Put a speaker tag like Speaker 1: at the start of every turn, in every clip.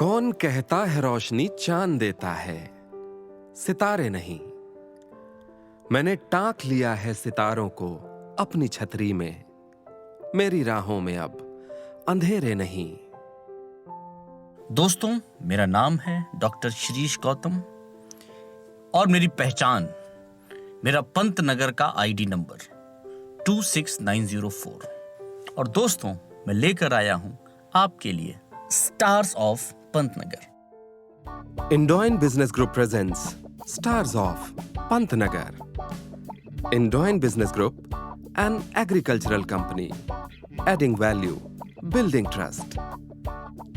Speaker 1: कौन कहता है रोशनी चांद देता है, सितारे नहीं। मैंने टांक लिया है सितारों को अपनी छतरी में, मेरी राहों में अब अंधेरे नहीं।
Speaker 2: दोस्तों, मेरा नाम है डॉक्टर श्रीश गौतम और मेरी पहचान मेरा पंतनगर का आईडी नंबर 26904। और दोस्तों, मैं लेकर आया हूं आपके लिए स्टार्स ऑफ पंतनगर।
Speaker 1: इंडोइन business group presents stars of Pantnagar. इंडोइन business group, an agricultural company, adding value, building trust.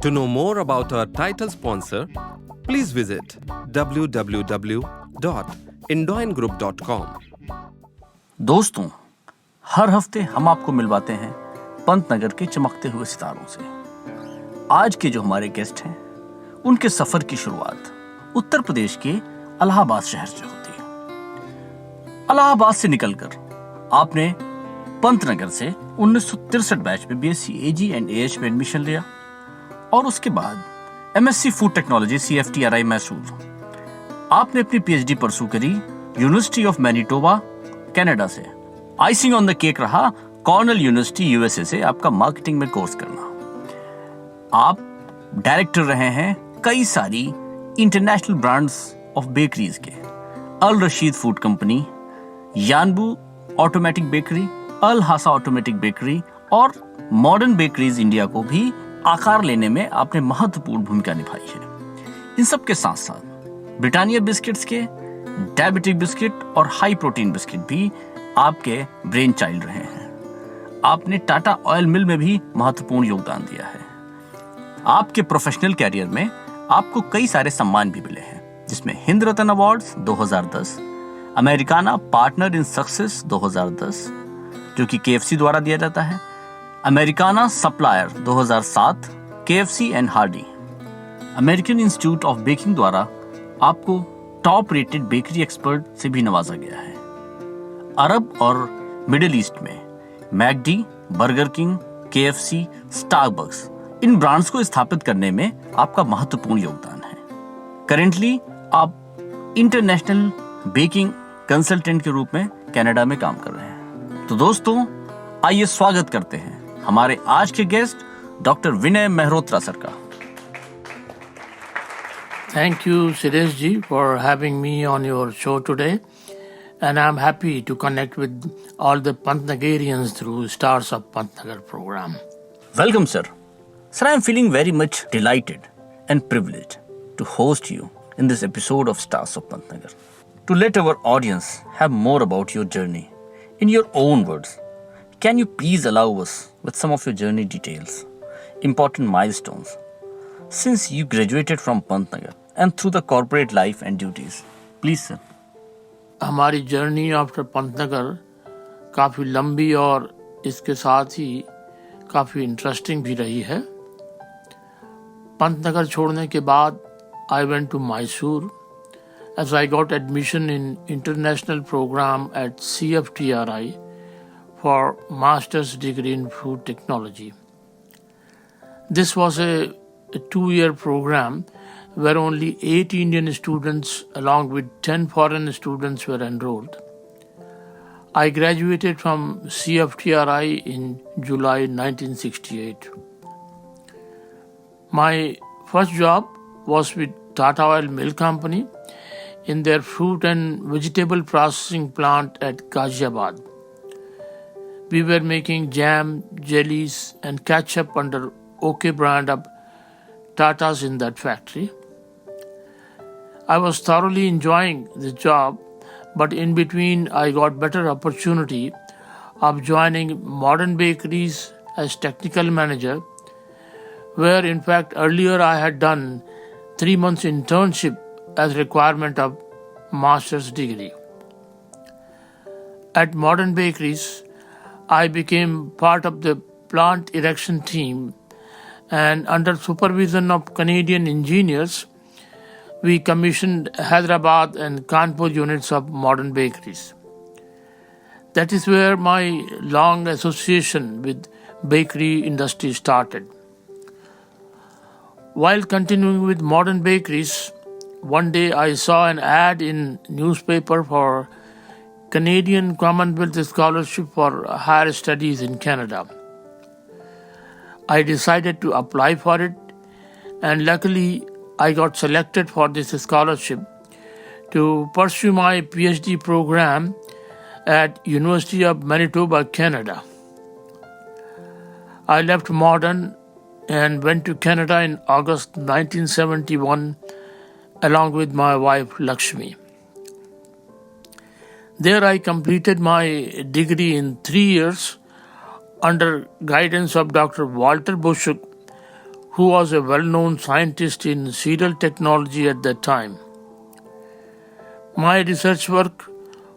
Speaker 1: To know more about our title sponsor, please visit www.indoingroup.com.
Speaker 2: दोस्तों, हर हफ्ते हम आपको मिलवाते हैं पंतनगर के चमकते हुए सितारों से। आज के जो हमारे गेस्ट हैं, उनके सफर की शुरुआत उत्तर प्रदेश के इलाहाबाद शहर से होती है। इलाहाबाद से निकलकर आपने पंतनगर से 1963 बैच में बीएससी एजी एंड एएच में एडमिशन लिया और उसके बाद MSc food technology CFTRI Mysore. आपने अपनी पीएचडी परसू करी यूनिवर्सिटी ऑफ मैनिटोबा कनाडा से। आइसिंग ऑन द केक रहा कॉर्नेल यूनिवर्सिटी यूएसए से आपका मार्केटिंग में कोर्स करना। आप डायरेक्टर रहे हैं कई सारी इंटरनेशनल ब्रांड्स ऑफ बेकरीज के, Al Rashid food company, Yanbu automatic bakery, Al Hasa automatic bakery और मॉडर्न बेकरीज इंडिया को भी आकार लेने में आपने महत्वपूर्ण भूमिका निभाई है। इन सब के साथ साथ ब्रिटानिया बिस्किट्स के डायबिटिक बिस्किट और हाई प्रोटीन बिस्किट भी आपके ब्रेन चाइल्ड रहे हैं। आपने टाटा ऑयल मिल में भी महत्वपूर्ण योगदान दिया है। आपके प्रोफेशनल कैरियर में आपको कई सारे सम्मान भी मिले हैं, जिसमें Hind Ratna awards 2010, Americana partner in success 2010 जो कि KFC द्वारा दिया जाता है, Americana supplier 2007 KFC and Hardee, American Institute of Baking द्वारा आपको टॉप रेटेड बेकरी एक्सपर्ट से भी नवाजा गया है। अरब और मिडिल ईस्ट में McD, Burger King, KFC, Starbucks इन ब्रांड्स को स्थापित करने में आपका महत्वपूर्ण योगदान है। करेंटली आप इंटरनेशनल बेकिंग कंसल्टेंट के रूप में कनाडा में काम कर रहे हैं। तो दोस्तों, आइए स्वागत करते हैं हमारे आज के गेस्ट डॉक्टर विनय मेहरोत्रा सर का।
Speaker 3: Thank you, Suresh ji, for having me on your show today. And I'm happy to connect with all the Pantnagarians through Stars of Pantnagar program.
Speaker 2: Welcome, sir. Sir, I'm feeling very much delighted and privileged to host you in this episode of Stars of Pantnagar. To let our audience have more about your journey in your own words, can you please allow us with some of your journey details, important milestones, since you graduated from Pantnagar and through the corporate life and duties? Please, sir.
Speaker 3: हमारी journey after Pantnagar काफ़ी लंबी और इसके साथ ही काफ़ी interesting भी रही है। पंतनगर छोड़ने के बाद I went to Mysore as I got admission in international program at CFTRI for master's degree in food technology. This was a 2-year program where only 8 Indian students along with 10 foreign students were enrolled. I graduated from CFTRI in July 1968. My first job was with Tata Oil Mill Company in their fruit and vegetable processing plant at Ghaziabad. We were making jam, jellies and ketchup under OK brand of Tatas in that factory. I was thoroughly enjoying the job, but in between I got better opportunity of joining Modern Bakeries as technical manager, where in fact earlier I had done 3 months internship as requirement of master's degree. At Modern Bakeries, I became part of the plant erection team, and under supervision of Canadian engineers, we commissioned Hyderabad and Kanpur units of Modern Bakeries. That is where my long association with bakery industry started. While continuing with modern bakeries, one day I saw an ad in newspaper for Canadian Commonwealth Scholarship for Higher Studies in Canada. I decided to apply for it, and luckily I got selected for this scholarship to pursue my PhD program at University of Manitoba, Canada. I left Modern and went to Canada in August 1971 along with my wife Lakshmi. There I completed my degree in 3 years under guidance of Dr. Walter Bushuk, who was a well-known scientist in cereal technology at that time. My research work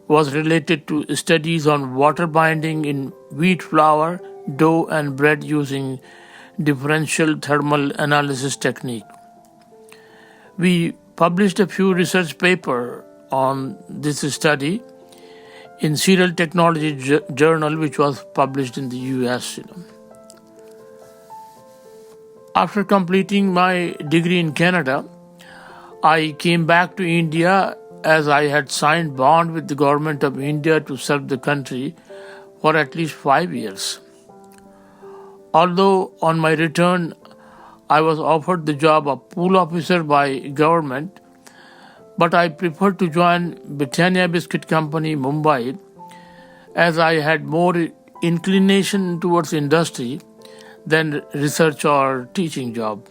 Speaker 3: was related to studies on water binding in wheat flour, dough and bread using differential thermal analysis technique. We published a few research papers on this study in Cereal Technology Journal, which was published in the US. After completing my degree in Canada, I came back to India as I had signed bond with the government of India to serve the country for at least 5 years. Although on my return, I was offered the job of pool officer by government, but I preferred to join Britannia Biscuit Company, Mumbai, as I had more inclination towards industry than research or teaching job.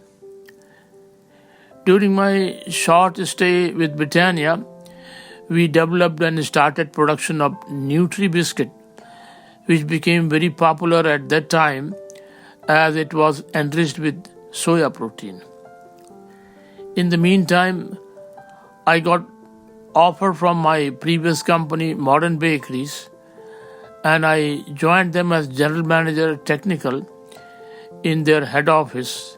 Speaker 3: During my short stay with Britannia, we developed and started production of Nutri Biscuit, which became very popular at that time as it was enriched with soya protein. In the meantime, I got offer from my previous company, Modern Bakeries, and I joined them as General Manager Technical in their head office,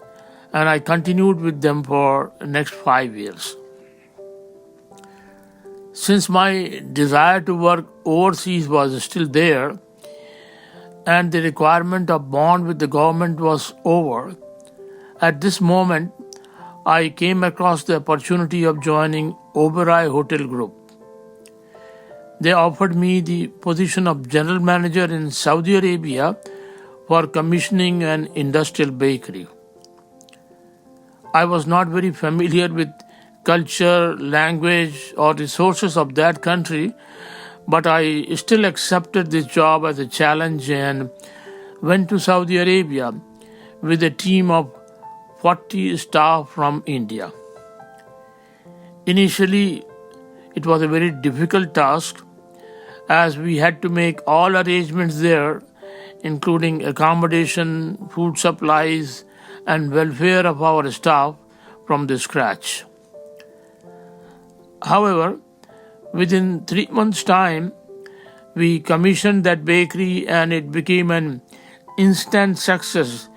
Speaker 3: and I continued with them for the next 5 years. Since my desire to work overseas was still there, and the requirement of bond with the government was over, at this moment, I came across the opportunity of joining Oberoi Hotel Group. They offered me the position of General Manager in Saudi Arabia for commissioning an industrial bakery. I was not very familiar with culture, language, or resources of that country, but I still accepted this job as a challenge and went to Saudi Arabia with a team of 40 staff from India. Initially, it was a very difficult task as we had to make all arrangements there, including accommodation, food supplies, and welfare of our staff from the scratch. However, within 3 months' time, we commissioned that bakery and it became an instant success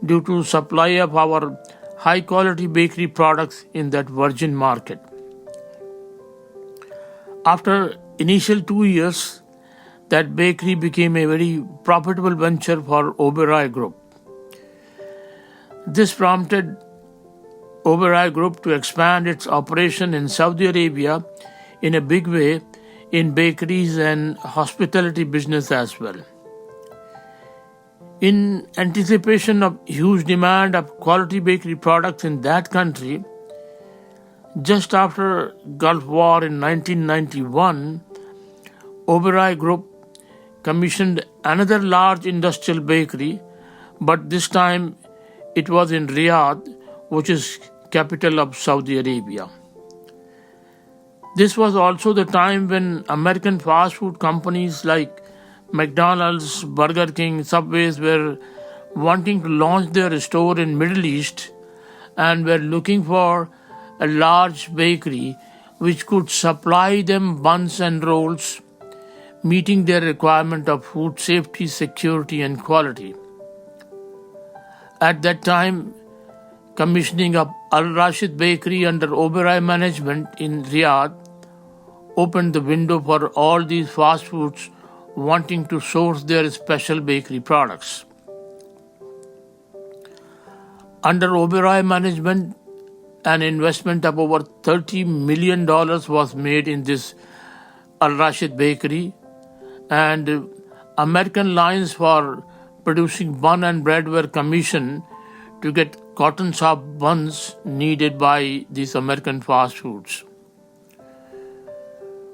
Speaker 3: due to supply of our high-quality bakery products in that virgin market. After initial 2 years, that bakery became a very profitable venture for Oberoi Group. This prompted Oberoi Group to expand its operation in Saudi Arabia in a big way in bakeries and hospitality business as well. In anticipation of huge demand of quality bakery products in that country, just after Gulf War in 1991, Oberoi Group commissioned another large industrial bakery, but this time it was in Riyadh, which is capital of Saudi Arabia. This was also the time when American fast food companies like McDonald's, Burger King, Subways were wanting to launch their store in Middle East and were looking for a large bakery which could supply them buns and rolls, meeting their requirement of food safety, security, and quality. At that time, commissioning of Al Rashid Bakery under Oberoi management in Riyadh opened the window for all these fast foods wanting to source their special bakery products. Under Oberoi management, an investment of over $30 million was made in this Al Rashid bakery, and American lines for producing bun and bread were commissioned to get cotton soft buns needed by these American fast foods.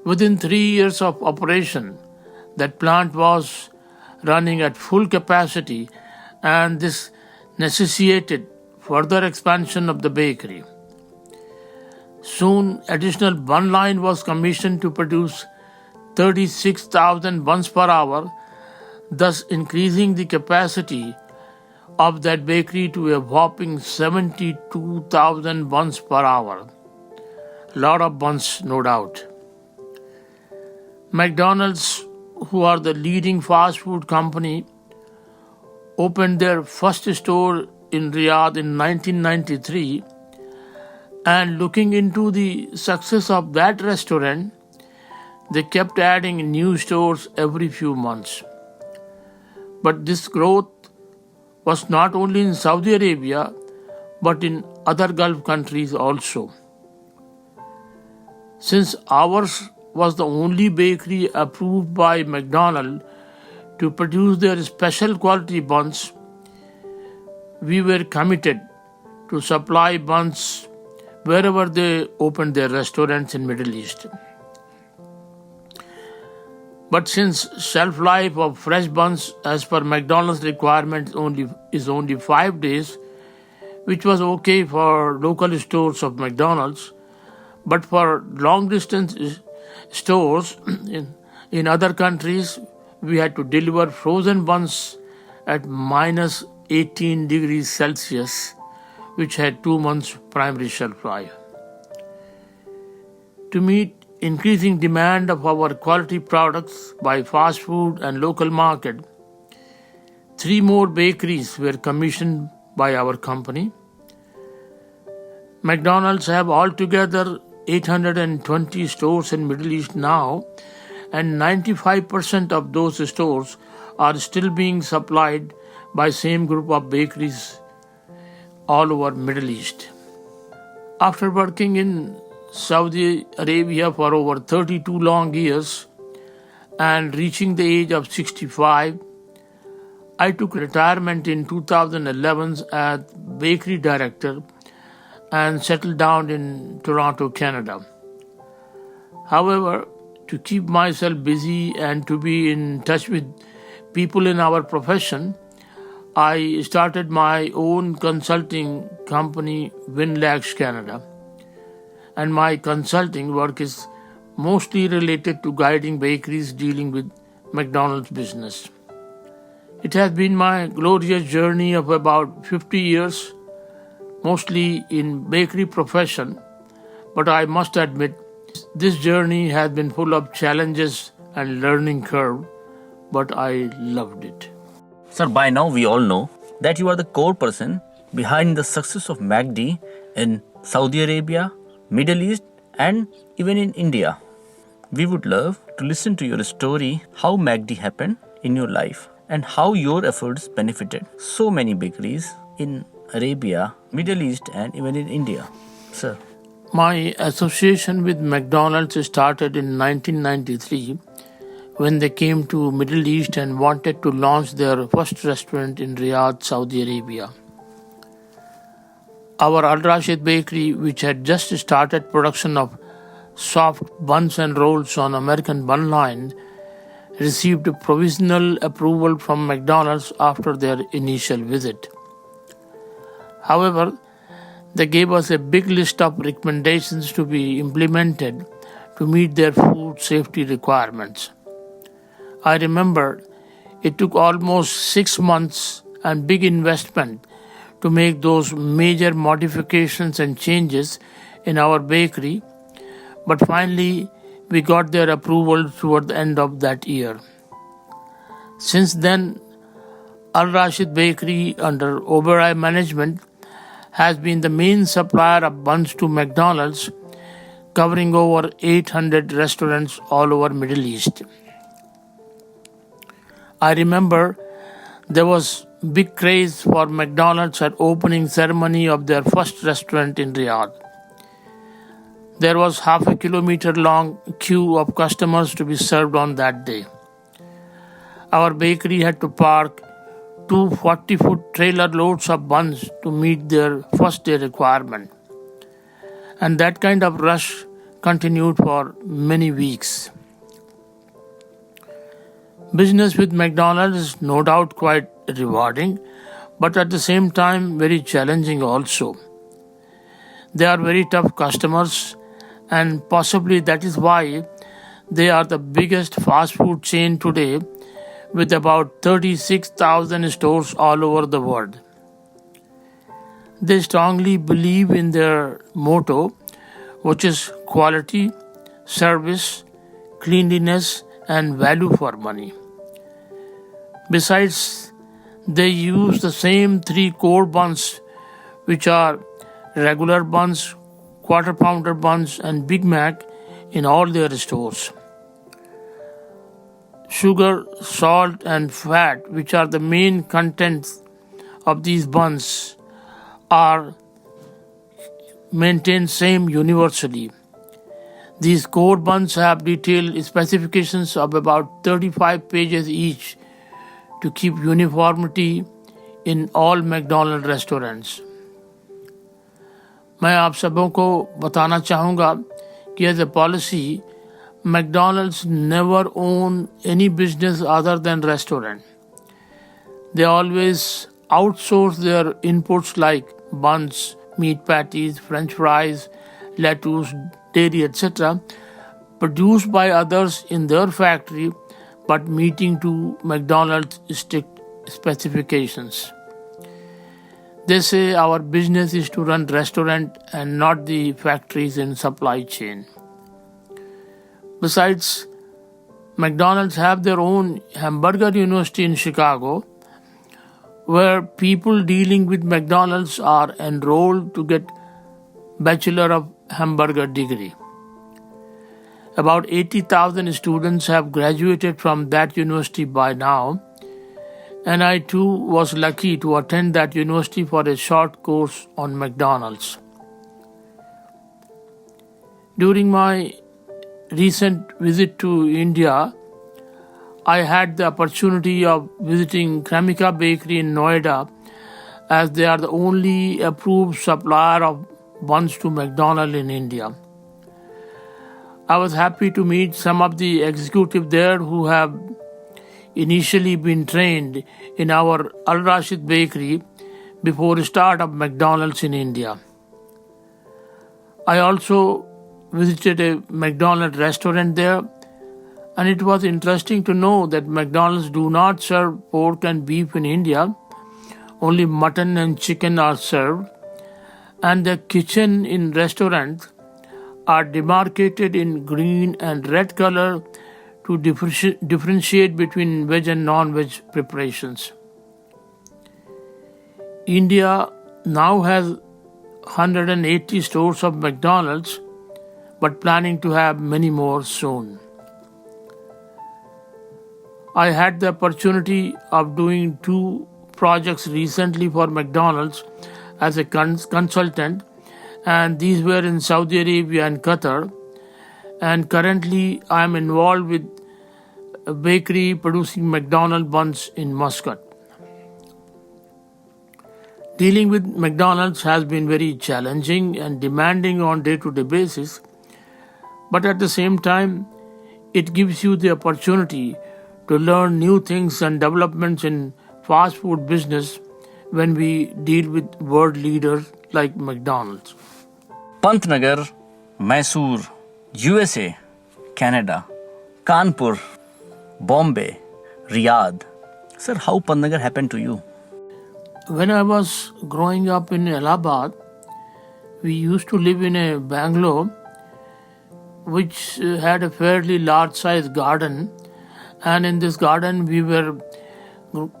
Speaker 3: Within 3 years of operation, that plant was running at full capacity, and this necessitated further expansion of the bakery. Soon, additional bun line was commissioned to produce 36,000 buns per hour, thus increasing the capacity of that bakery to a whopping 72,000 buns per hour. Lot of buns, no doubt. McDonald's, who are the leading fast food company, opened their first store in Riyadh in 1993, and looking into the success of that restaurant, they kept adding new stores every few months. But this growth was not only in Saudi Arabia, but in other Gulf countries also. Since ours was the only bakery approved by McDonald's to produce their special quality buns, we were committed to supply buns wherever they opened their restaurants in Middle East. But since shelf life of fresh buns as per McDonald's requirements is only 5 days, which was okay for local stores of McDonald's, but for long distance stores in other countries, we had to deliver frozen buns at minus 18 degrees Celsius, which had 2 months primary shelf life. To meet increasing demand of our quality products by fast food and local market, 3 more bakeries were commissioned by our company. McDonald's have altogether 820 stores in Middle East now, and 95% of those stores are still being supplied by same group of bakeries all over Middle East. After working in Saudi Arabia for over 32 long years and reaching the age of 65, I took retirement in 2011 as bakery director and settled down in Toronto, Canada. However, to keep myself busy and to be in touch with people in our profession, I started my own consulting company, Winlax Canada. And my consulting work is mostly related to guiding bakeries dealing with McDonald's business. It has been my glorious journey of about 50 years, mostly in bakery profession, but I must admit this journey has been full of challenges and learning curve, but I loved it.
Speaker 2: Sir, by now we all know that you are the core person behind the success of McD in Saudi Arabia, Middle East, and even in India. We would love to listen to your story, how McD happened in your life and how your efforts benefited so many bakeries in Arabia, Middle East, and even in India. Sir.
Speaker 3: My association with McDonald's started in 1993 when they came to Middle East and wanted to launch their first restaurant in Riyadh, Saudi Arabia. Our Al Rashid bakery, which had just started production of soft buns and rolls on American bun line, received provisional approval from McDonald's after their initial visit. However, they gave us a big list of recommendations to be implemented to meet their food safety requirements. I remember it took almost 6 months and big investment to make those major modifications and changes in our bakery, but finally we got their approval toward the end of that year. Since then, Al Rashid Bakery under Oberoi management has been the main supplier of buns to McDonald's, covering over 800 restaurants all over Middle East. I remember there was big craze for McDonald's at opening ceremony of their first restaurant in Riyadh. There was half a kilometer long queue of customers to be served on that day. Our bakery had to park 2 40-foot trailer loads of buns to meet their first day requirement. And that kind of rush continued for many weeks. Business with McDonald's is no doubt quite rewarding, but at the same time very challenging also. They are very tough customers, and possibly that is why they are the biggest fast food chain today with about 36,000 stores all over the world. They strongly believe in their motto, which is quality, service, cleanliness, and value for money. Besides, they use the same 3 core buns, which are regular buns, quarter pounder buns, and Big Mac in all their stores. Sugar, salt, and fat, which are the main contents of these buns, are maintained same universally. These core buns have detailed specifications of about 35 pages each to keep uniformity in all McDonald's restaurants. मैं आप सबों को बताना चाहूँगा कि as a policy, McDonald's never own any business other than restaurant. They always outsource their inputs like buns, meat patties, French fries, lettuce, dairy, etc., produced by others in their factory but meeting to McDonald's strict specifications. They say our business is to run restaurant and not the factories and supply chain. Besides, McDonald's have their own hamburger university in Chicago where people dealing with McDonald's are enrolled to get Bachelor of Hamburger degree. About 80,000 students have graduated from that university by now, and I too was lucky to attend that university for a short course on McDonald's. During my recent visit to India, I had the opportunity of visiting Kramika Bakery in Noida, as they are the only approved supplier of buns to McDonald's in India. I was happy to meet some of the executives there who have initially been trained in our Al Rashid Bakery before the start of McDonald's in India. I also visited a McDonald's restaurant there, and it was interesting to know that McDonald's do not serve pork and beef in India, only mutton and chicken are served, and the kitchen in restaurants are demarcated in green and red color to differentiate between veg and non-veg preparations. India now has 180 stores of McDonald's, but planning to have many more soon. I had the opportunity of doing 2 projects recently for McDonald's as a consultant, and these were in Saudi Arabia and Qatar. And currently I am involved with a bakery producing McDonald's buns in Muscat. Dealing with McDonald's has been very challenging and demanding on day-to-day basis, but at the same time, it gives you the opportunity to learn new things and developments in fast food business when we deal with world leaders like McDonald's.
Speaker 2: Pantnagar, Mysore, USA, Canada, Kanpur, Bombay, Riyadh. Sir, how Pantnagar happened to you?
Speaker 3: When I was growing up in Allahabad, we used to live in a bungalow which had a fairly large sized garden, and in this garden we were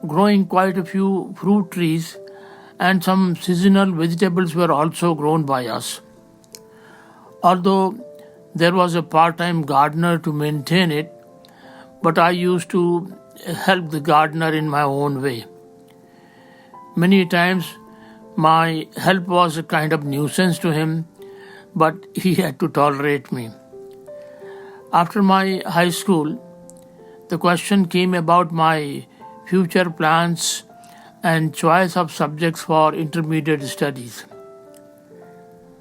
Speaker 3: growing quite a few fruit trees, and some seasonal vegetables were also grown by us. Although there was a part-time gardener to maintain it, but I used to help the gardener in my own way. Many times my help was a kind of nuisance to him, but he had to tolerate me. After my high school, the question came about my future plans and choice of subjects for intermediate studies.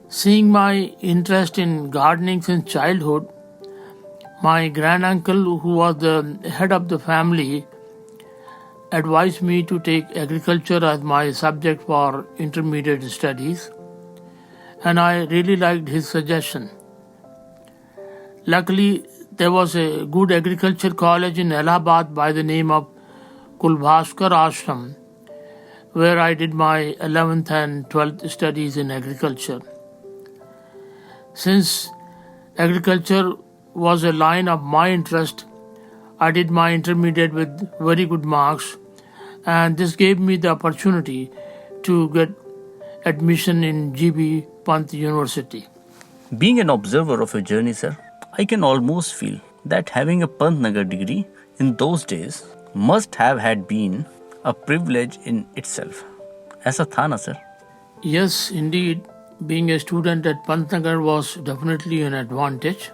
Speaker 3: Seeing my interest in gardening since childhood, my granduncle, who was the head of the family, advised me to take agriculture as my subject for intermediate studies, and I really liked his suggestion. Luckily, there was a good agriculture college in Allahabad by the name of Kulbhaskar Ashram, where I did my 11th and 12th studies in agriculture. Since agriculture was a line of my interest, I did my intermediate with very good marks, and this gave me the opportunity to get admission in GB Pant University.
Speaker 2: Being an observer of your journey, sir, I can almost feel that having a Pantnagar degree in those days must have had been a privilege in itself. ऐसा था ना, sir?
Speaker 3: Yes, indeed. Being a student at Pantnagar was definitely an advantage.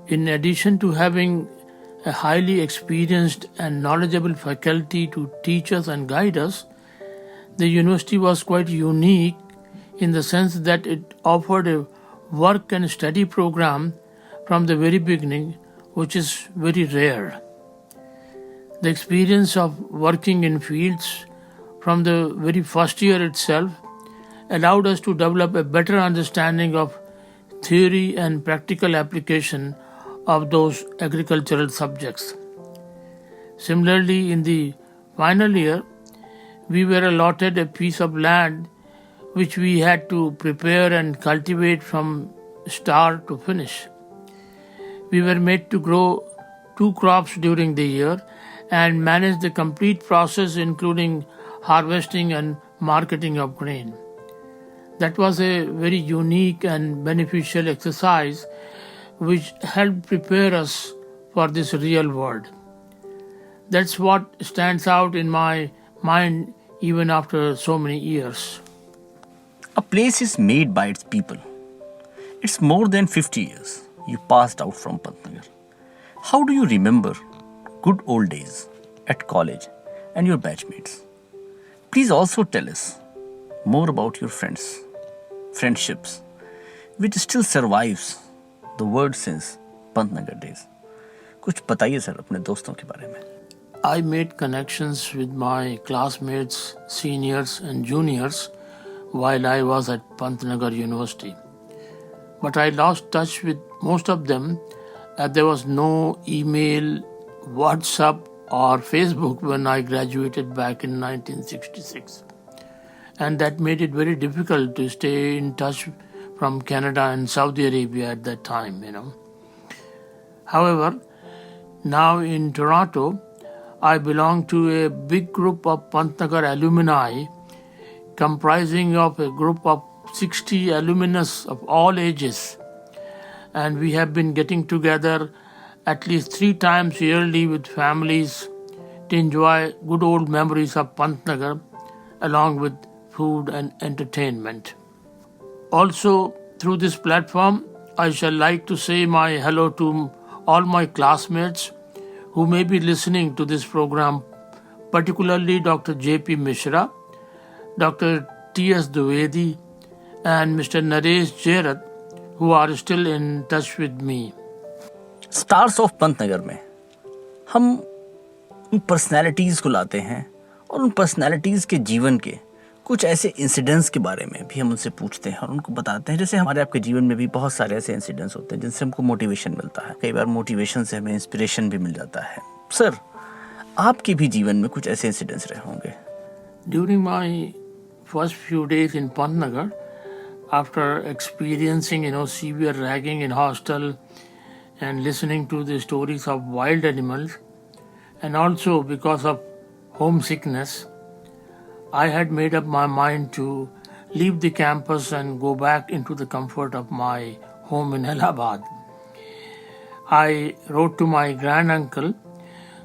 Speaker 3: In addition to having a highly experienced and knowledgeable faculty to teach us and guide us, the university was quite unique in the sense that it offered a work and study program from the very beginning, which is very rare. The experience of working in fields from the very first year itself allowed us to develop a better understanding of theory and practical application of those agricultural subjects. Similarly, in the final year, we were allotted a piece of land which we had to prepare and cultivate from start to finish. We were made to grow 2 crops during the year and manage the complete process, including harvesting and marketing of grain. That was a very unique and beneficial exercise which helped prepare us for this real world. That's what stands out in my mind even after so many years.
Speaker 2: A place is made by its people. It's more than 50 years you passed out from Pantnagar. How do you remember good old days at college and your batchmates? Please also tell us more about your friendships, which still survives the word since Pantnagar days. कुछ बताइए sir अपने दोस्तों के बारे में.
Speaker 3: I made connections with my classmates, seniors and juniors while I was at Pantnagar University. But I lost touch with most of them as there was no email, WhatsApp or Facebook when I graduated back in 1966. And that made it very difficult to stay in touch from Canada and Saudi Arabia at that time, However, now in Toronto, I belong to a big group of Pantnagar alumni comprising of a group of 60 alumnus of all ages. And we have been getting together at least 3 times yearly with families to enjoy good old memories of Pantnagar along with food and entertainment. Also, through this platform, I shall like to say my hello to all my classmates who may be listening to this program, particularly Dr. J.P. Mishra, Dr. T.S. Dwivedi, and Mr. Naresh Jairath, who are still in touch with me.
Speaker 2: Stars of Pantnagar में हम उन personalities को लाते हैं और उन personalities के जीवन के कुछ ऐसे इंसिडेंट्स के बारे में भी हम उनसे पूछते हैं और उनको बताते हैं. जैसे हमारे आपके जीवन में भी बहुत सारे ऐसे इंसिडेंट्स होते हैं जिनसे हमको मोटिवेशन मिलता है. कई बार मोटिवेशन से हमें इंस्पिरेशन भी मिल जाता है. सर, आपके भी जीवन में कुछ ऐसे इंसिडेंट्स रहे होंगे.
Speaker 3: During my first few days in Pantnagar, after experiencing severe ragging in hostel and listening to the stories of wild animals, and also because of homesickness, I had made up my mind to leave the campus and go back into the comfort of my home in Allahabad. I wrote to my granduncle,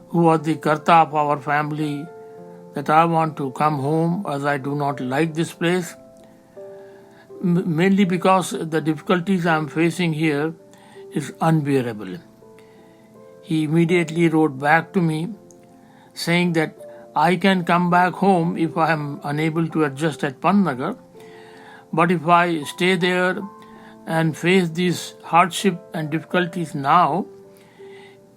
Speaker 3: who was the Karta of our family, that I want to come home as I do not like this place, mainly because the difficulties I am facing here is unbearable. He immediately wrote back to me saying that I can come back home if I am unable to adjust at Pantnagar, but if I stay there and face these hardship and difficulties now,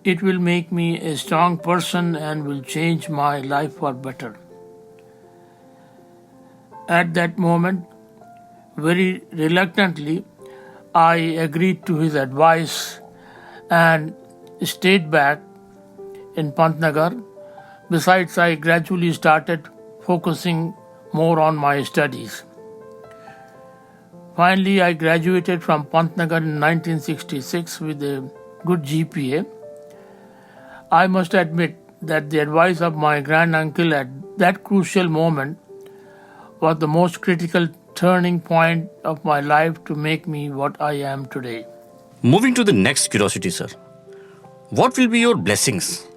Speaker 3: it will make me a strong person and will change my life for better. At that moment, very reluctantly, I agreed to his advice and stayed back in Pantnagar. Besides, I gradually started focusing more on my studies. Finally, I graduated from Pantnagar in 1966 with a good GPA. I must admit that the advice of my granduncle at that crucial moment was the most critical turning point of my life to make me what I am today.
Speaker 2: Moving to the next curiosity, sir. What will be your blessings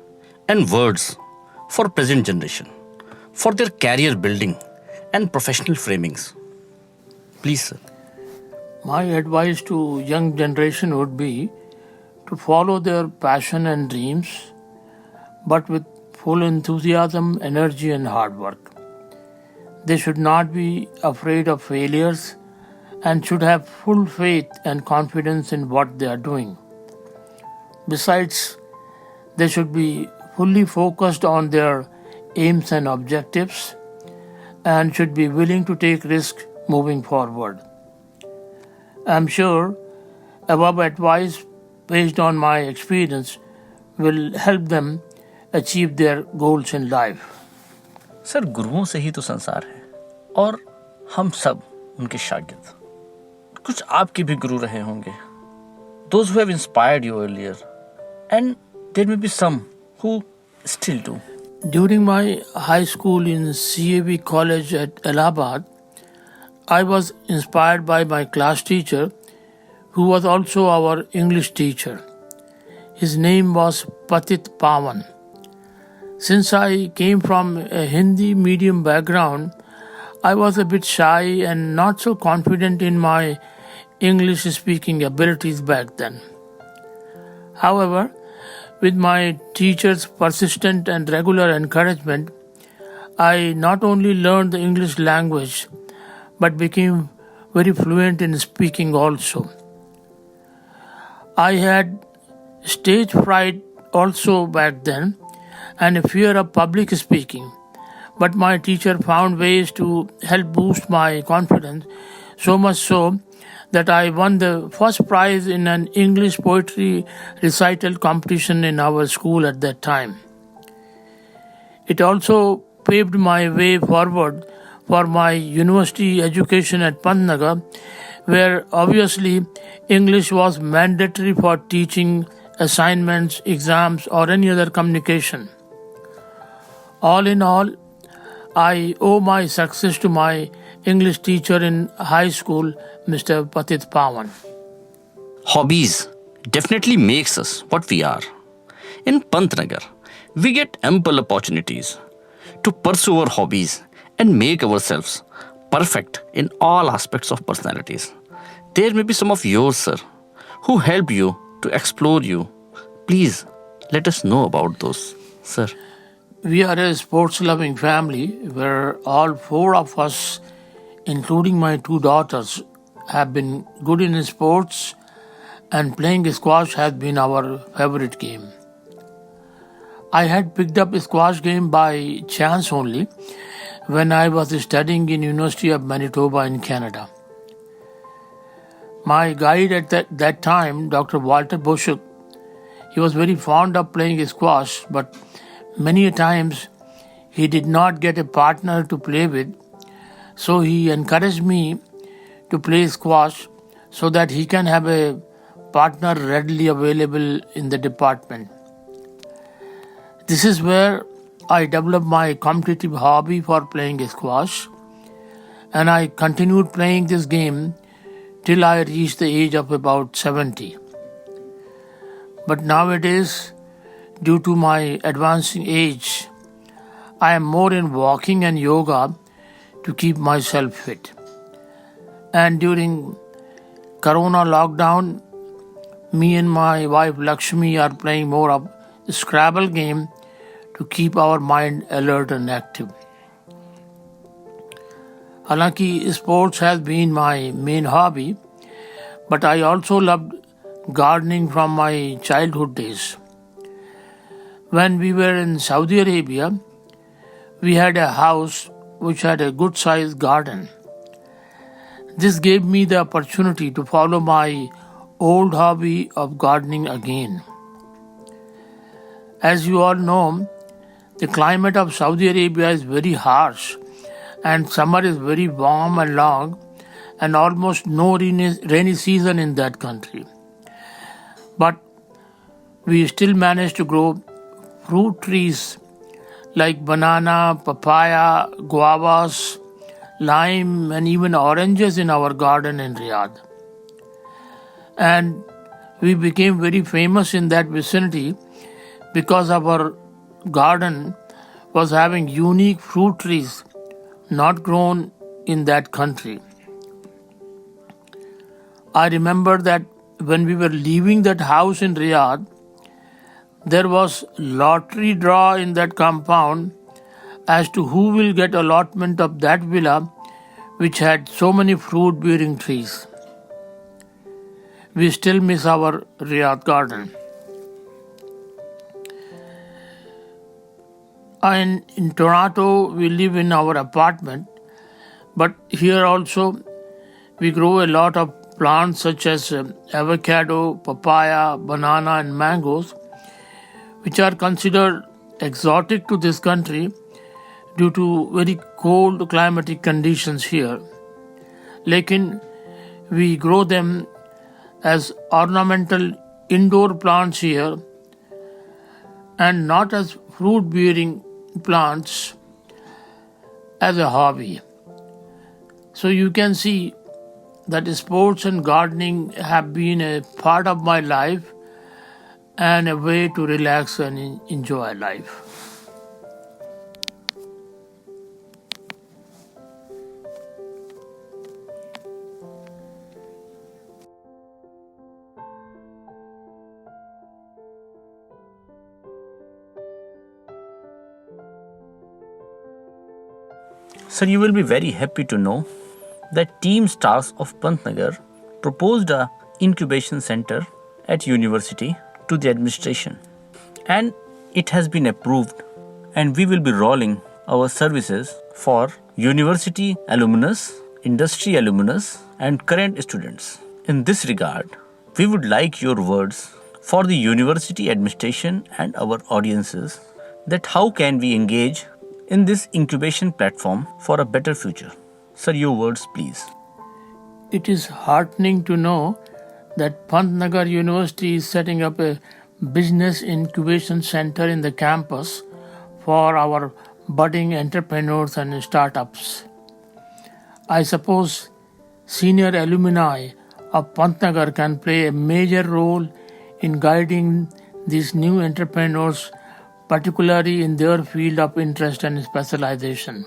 Speaker 2: and words for present generation, for their career building and professional framings? Please, sir.
Speaker 3: My advice to young generation would be to follow their passion and dreams, but with full enthusiasm, energy and hard work. They should not be afraid of failures and should have full faith and confidence in what they are doing. Besides, they should be fully focused on their aims and objectives and should be willing to take risks moving forward. I am sure above advice based on my experience will help them achieve their goals in life.
Speaker 2: Sir, गुरुओं से ही तो संसार है और हम सब उनके शागिर्द. कुछ आपके भी गुरु रहे होंगे. Those who have inspired you earlier, and there may be some who still do.
Speaker 3: During my high school in CAV College at Allahabad, I was inspired by my class teacher, who was also our English teacher. His name was Patit Pawan. Since I came from a Hindi medium background, I was a bit shy and not so confident in my English speaking abilities back then. However, with my teacher's persistent and regular encouragement, I not only learned the English language but became very fluent in speaking also. I had stage fright also back then and a fear of public speaking, but my teacher found ways to help boost my confidence, so much so that I won the first prize in an English poetry recital competition in our school at that time. It also paved my way forward for my university education at Pantnagar, where obviously English was mandatory for teaching, assignments, exams, or any other communication. All in all, I owe my success to my English teacher in high school, Mr. Patit Pawan.
Speaker 2: Hobbies definitely makes us what we are. In Pantnagar, we get ample opportunities to pursue our hobbies and make ourselves perfect in all aspects of personalities. There may be some of yours, sir, who help you to explore you. Please let us know about those, sir.
Speaker 3: We are a sports-loving family where all four of us, including my two daughters, have been good in sports, and playing squash has been our favorite game. I had picked up a squash game by chance only when I was studying in University of Manitoba in Canada. My guide at that time, Dr. Walter Boschuk, he was very fond of playing squash, but many times he did not get a partner to play with, so he encouraged me to play squash so that he can have a partner readily available in the department. This is where I developed my competitive hobby for playing squash, and I continued playing this game till I reached the age of about 70. But nowadays, due to my advancing age, I am more in walking and yoga to keep myself fit. And during Corona lockdown, me and my wife Lakshmi are playing more of the Scrabble game to keep our mind alert and active. Halanki, sports has been my main hobby, but I also loved gardening from my childhood days. When we were in Saudi Arabia, we had a house which had a good sized garden. This gave me the opportunity to follow my old hobby of gardening again. As you all know, the climate of Saudi Arabia is very harsh and summer is very warm and long and almost no rainy season in that country. But we still managed to grow fruit trees like banana, papaya, guavas, lime and even oranges in our garden in Riyadh. And we became very famous in that vicinity because our garden was having unique fruit trees not grown in that country. I remember that when we were leaving that house in Riyadh, there was lottery draw in that compound as to who will get allotment of that villa which had so many fruit bearing trees. We still miss our Riyadh garden. And in Toronto, we live in our apartment, but here also we grow a lot of plants such as avocado, papaya, banana and mangoes, which are considered exotic to this country due to very cold climatic conditions here. Lekin we grow them as ornamental indoor plants here and not as fruit bearing plants as a hobby. So you can see that sports and gardening have been a part of my life and a way to relax and enjoy life.
Speaker 2: Sir, you will be very happy to know that Team Stars of Pantnagar proposed a incubation center at university to the administration, and it has been approved, and we will be rolling our services for university alumnus, industry alumnus and current students. In this regard, we would like your words for the university administration and our audiences that how can we engage in this incubation platform for a better future. Sir, your words please.
Speaker 3: It is heartening to know that Pantnagar University is setting up a business incubation center in the campus for our budding entrepreneurs and startups. I suppose senior alumni of Pantnagar can play a major role in guiding these new entrepreneurs, particularly in their field of interest and specialization.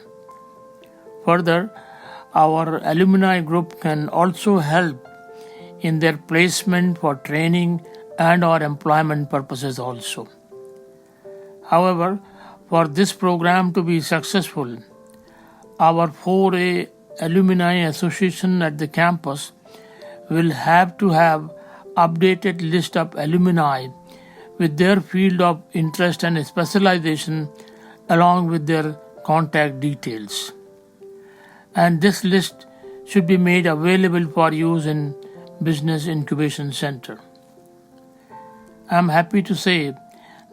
Speaker 3: Further, our alumni group can also help in their placement for training and or employment purposes also. However, for this program to be successful, our 4A Alumni Association at the campus will have to have updated list of alumni with their field of interest and specialization along with their contact details. And this list should be made available for use in Business Incubation Center. I am happy to say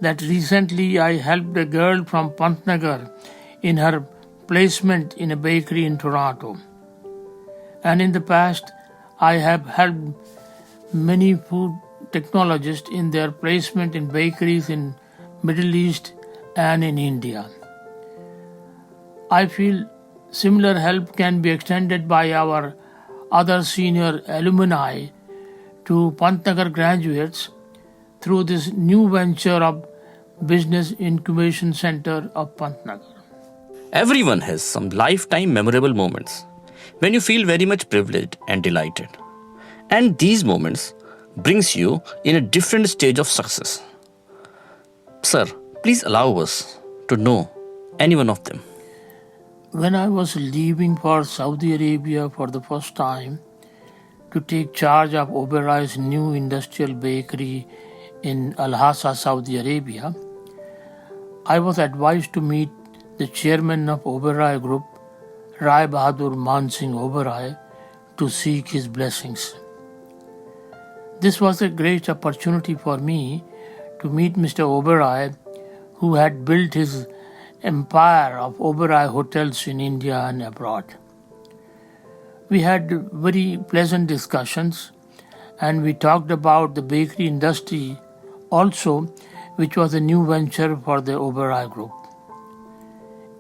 Speaker 3: that recently I helped a girl from Pantnagar in her placement in a bakery in Toronto. And in the past, I have helped many food technologists in their placement in bakeries in Middle East and in India. I feel similar help can be extended by our other senior alumni to Pantnagar graduates through this new venture of Business Incubation Center of Pantnagar.
Speaker 2: Everyone has some lifetime memorable moments when you feel very much privileged and delighted. And these moments brings you in a different stage of success. Sir, please allow us to know any one of them.
Speaker 3: When I was leaving for Saudi Arabia for the first time to take charge of Oberoi's new industrial bakery in Al Hassa, Saudi Arabia, I was advised to meet the chairman of Oberoi Group, Rai Bahadur Man Singh Oberoi, to seek his blessings. This was a great opportunity for me to meet Mr. Oberoi, who had built his empire of Oberoi hotels in India and abroad. We had very pleasant discussions, and we talked about the bakery industry also, which was a new venture for the Oberoi Group.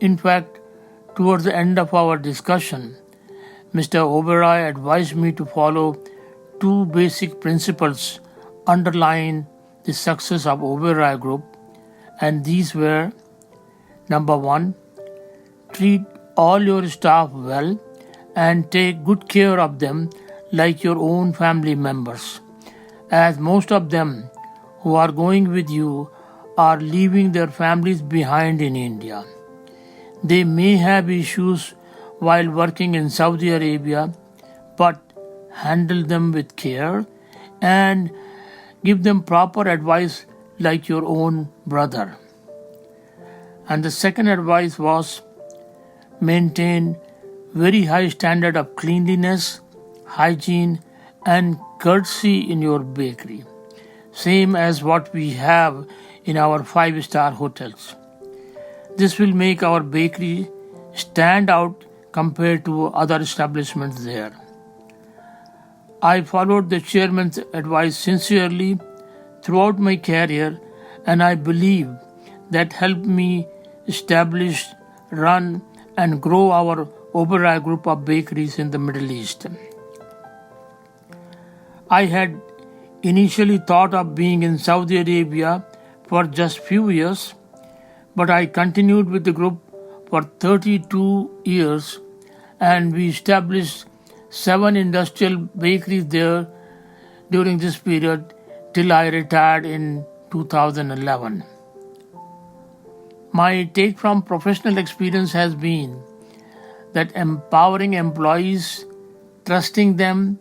Speaker 3: In fact, towards the end of our discussion, Mr. Oberoi advised me to follow two basic principles underlying the success of Oberoi Group, and these were: number one, treat all your staff well and take good care of them like your own family members, as most of them who are going with you are leaving their families behind in India. They may have issues while working in Saudi Arabia, but handle them with care and give them proper advice like your own brother. And the second advice was: maintain very high standard of cleanliness, hygiene, and courtesy in your bakery, same as what we have in our 5-star hotels. This will make our bakery stand out compared to other establishments there. I followed the chairman's advice sincerely throughout my career, and I believe that helped me establish, run, and grow our Oberoi Group of bakeries in the Middle East. I had initially thought of being in Saudi Arabia for just few years, but I continued with the group for 32 years, and we established 7 industrial bakeries there during this period till I retired in 2011. My take from professional experience has been that empowering employees, trusting them,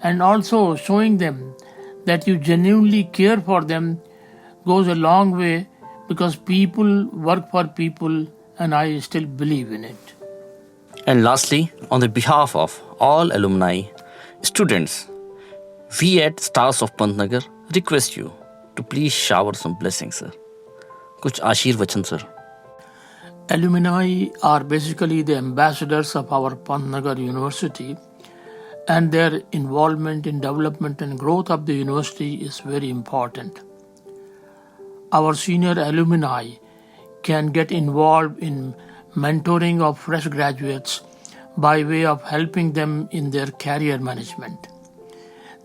Speaker 3: and also showing them that you genuinely care for them goes a long way, because people work for people, and I still believe in it.
Speaker 2: And lastly, on the behalf of all alumni, students, we at Stars of Pantnagar request you to please shower some blessings, sir. Kuch Ashirvachan, sir.
Speaker 3: Alumni are basically the ambassadors of our Pantnagar University, and their involvement in development and growth of the university is very important. Our senior alumni can get involved in mentoring of fresh graduates by way of helping them in their career management.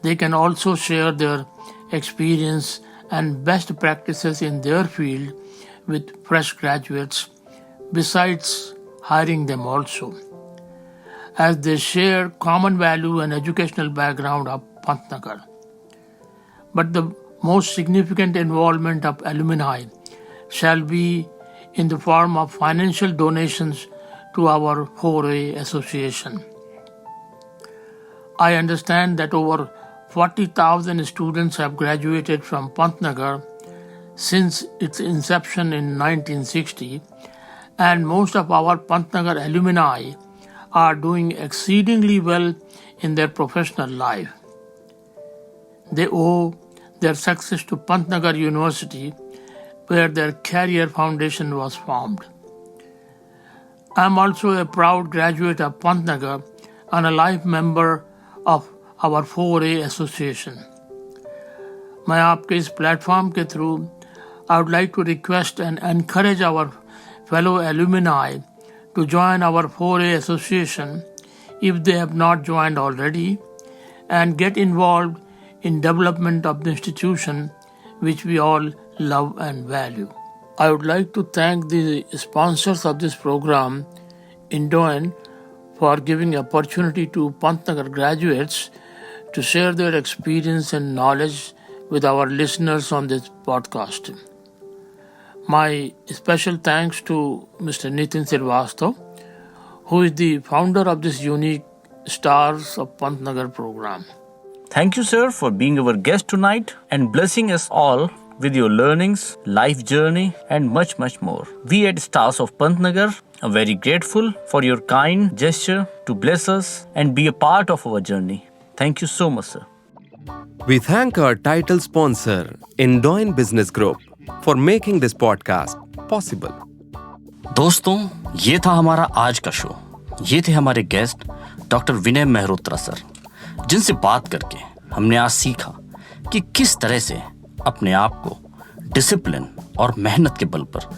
Speaker 3: They can also share their experience and best practices in their field with fresh graduates, besides hiring them also, as they share common value and educational background of Pantnagar. But the most significant involvement of alumni shall be in the form of financial donations to our 4A association. I understand that over 40,000 students have graduated from Pantnagar since its inception in 1960, and most of our Pantnagar alumni are doing exceedingly well in their professional life. They owe their success to Pantnagar University, where their career foundation was formed. I am also a proud graduate of Pantnagar and a life member of our 4A association. मैं आपके इस platform के through I would like to request and encourage our fellow alumni to join our 4A association if they have not joined already, and get involved in development of the institution which we all love and value. I would like to thank the sponsors of this program, Indoine, for giving opportunity to Pantnagar graduates to share their experience and knowledge with our listeners on this podcast. My special thanks to Mr. Nitin Srivastava, who is the founder of this unique Stars of Pantnagar program.
Speaker 2: Thank you, sir, for being our guest tonight and blessing us all with your learnings, life journey, and much, much more. We at Stars of Pantnagar are very grateful for your kind gesture to bless us and be a part of our journey. Thank you so much, sir.
Speaker 1: We thank our title sponsor, Indoine Business Group, for making this podcast possible.
Speaker 2: दोस्तों, ये था हमारा आज का show. ये थे हमारे guest doctor विनय Mehrotra sir, जिनसे बात करके हमने आज सीखा कि किस तरह से अपने आप को डिसिप्लिन और मेहनत के बल पर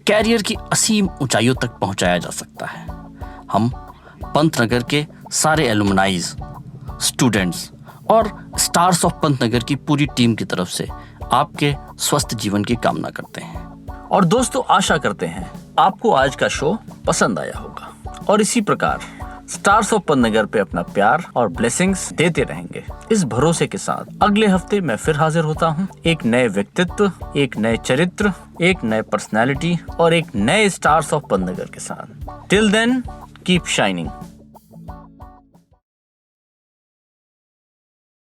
Speaker 2: कैरियर की असीम ऊंचाइयों तक पहुंचाया जा सकता है। हम पंतनगर के सारे एलुमनाइज, स्टूडेंट्स और स्टार्स ऑफ पंतनगर की पूरी टीम की तरफ से आपके स्वस्थ जीवन की कामना करते हैं। और दोस्तों, आशा करते हैं आपको आज का शो पसंद आया होगा और इसी प्रकार स्टार्स ऑफ पंतनगर पे अपना प्यार और ब्लेसिंग्स देते रहेंगे। इस भरोसे के साथ अगले हफ्ते मैं फिर हाजिर होता हूँ, एक नए व्यक्तित्व, एक नए चरित्र, एक नए पर्सनालिटी और एक नए स्टार्स ऑफ पंतनगर के साथ। Till then, keep shining.